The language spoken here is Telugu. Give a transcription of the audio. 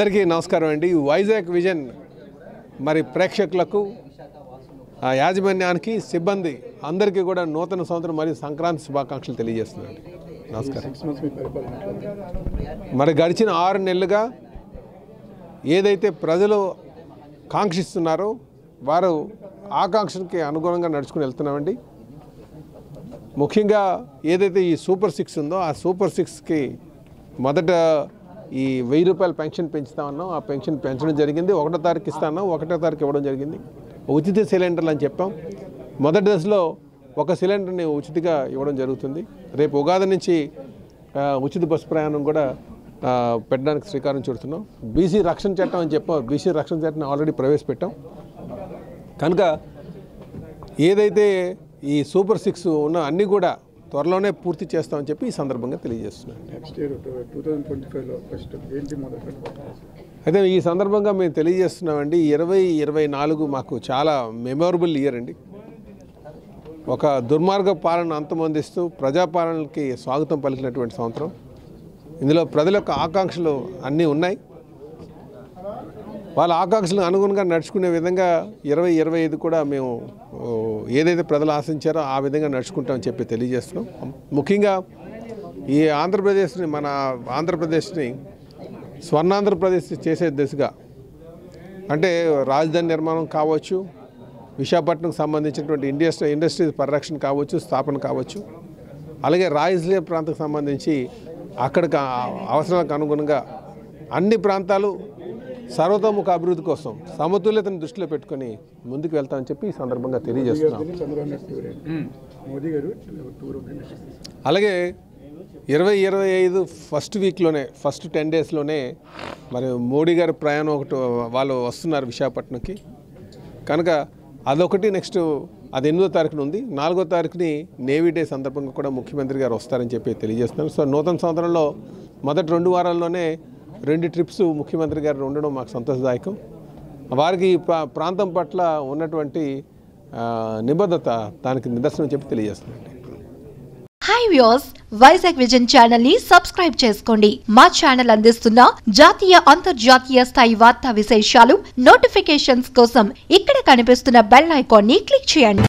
అందరికీ నమస్కారం అండి. వైజాగ్ విజన్ మరి ప్రేక్షకులకు యాజమాన్యానికి సిబ్బంది అందరికీ కూడా నూతన సంవత్సరం మరియు సంక్రాంతి శుభాకాంక్షలు తెలియజేస్తున్నాను. నమస్కారం. మరి గడిచిన 6 నెలలుగా ఏదైతే ప్రజలు కాంక్షిస్తున్నారో వారు ఆకాంక్షకి అనుగుణంగా నడుచుకుని వెళ్తున్నామండి. ముఖ్యంగా ఏదైతే ఈ సూపర్ 6 ఉందో ఆ సూపర్ 6కి మొదట ఈ 1000 రూపాయల పెన్షన్ పెంచుతామన్నాం. ఆ పెన్షన్ పెంచడం జరిగింది. 1వ తారీఖు ఇస్తాను, 1వ తారీఖు ఇవ్వడం జరిగింది. ఉచిత సిలిండర్లు అని చెప్పాం. మొదటి దశలో 1 సిలిండర్ని ఉచితంగా ఇవ్వడం జరుగుతుంది. రేపు ఉగాది నుంచి ఉచిత బస్సు ప్రయాణం కూడా పెట్టడానికి శ్రీకారం చుడుతున్నాం. బీసీ రక్షణ చట్టం అని చెప్పాం. బీసీ రక్షణ చట్టం ఆల్రెడీ ప్రవేశపెట్టాం. కనుక ఏదైతే ఈ సూపర్ 6 ఉన్న అన్నీ కూడా త్వరలోనే పూర్తి చేస్తామని చెప్పి ఈ సందర్భంగా తెలియజేస్తున్నాను. అయితే ఈ సందర్భంగా మేము తెలియజేస్తున్నామండి, 2024 మాకు చాలా మెమొరబుల్ ఇయర్ అండి. ఒక దుర్మార్గ పాలన అంతమొందిస్తూ ప్రజాపాలనకి స్వాగతం పలికినటువంటి సంవత్సరం. ఇందులో ప్రజల యొక్క ఆకాంక్షలు అన్నీ ఉన్నాయి. వాళ్ళ ఆకాంక్షలకు అనుగుణంగా నడుచుకునే విధంగా 2025 కూడా మేము ఏదైతే ప్రజలు ఆశించారో ఆ విధంగా నడుచుకుంటామని చెప్పి తెలియజేస్తున్నాం. ముఖ్యంగా ఈ మన ఆంధ్రప్రదేశ్ని స్వర్ణాంధ్రప్రదేశ్ చేసే దిశగా, అంటే రాజధాని నిర్మాణం కావచ్చు, విశాఖపట్నంకు సంబంధించినటువంటి ఇండస్ట్రీస్ పరిరక్షణ కావచ్చు, స్థాపన కావచ్చు, అలాగే రాయలసీమ ప్రాంతానికి సంబంధించి అక్కడికి అవసరాలకు అనుగుణంగా అన్ని ప్రాంతాలు సర్వతోముఖ అభివృద్ధి కోసం సమతుల్యతను దృష్టిలో పెట్టుకొని ముందుకు వెళ్తామని చెప్పి ఈ సందర్భంగా తెలియజేస్తున్నాం. అలాగే 2025 ఫస్ట్ వీక్లోనే, ఫస్ట్ 10 డేస్లోనే మరి మోడీ గారి ప్రయాణం వాళ్ళు వస్తున్నారు విశాఖపట్నంకి. కనుక అదొకటి. నెక్స్ట్ అది 8వ తారీఖున ఉంది. 4వ తారీఖుని నేవీ డే సందర్భంగా కూడా ముఖ్యమంత్రి గారు వస్తారని చెప్పి తెలియజేస్తున్నారు. సో నూతన సంవత్సరంలో మొదటి 2 వారాల్లోనే 2 ట్రిప్స్ ముఖ్యమంత్రి గారు ఉండడం మాకు సంతోషదాయకం. వారికి ప్రాంతం పట్ల ఉన్నటువంటి నిబద్ధత దానికి నిదర్శనం చెప్పి తెలియజేస్తున్నాండి. Hi viewers, Vizag vision channel ని సబ్స్క్రైబ్ చేసుకోండి. మా ఛానల్ అందిస్తున్న జాతీయ అంతర్జాతీయ స్థాయి వార్తా విశేషాలు నోటిఫికేషన్స్ కోసం ఇక్కడ కనిపిస్తున్న బెల్ ఐకాన్ ని క్లిక్ చేయండి.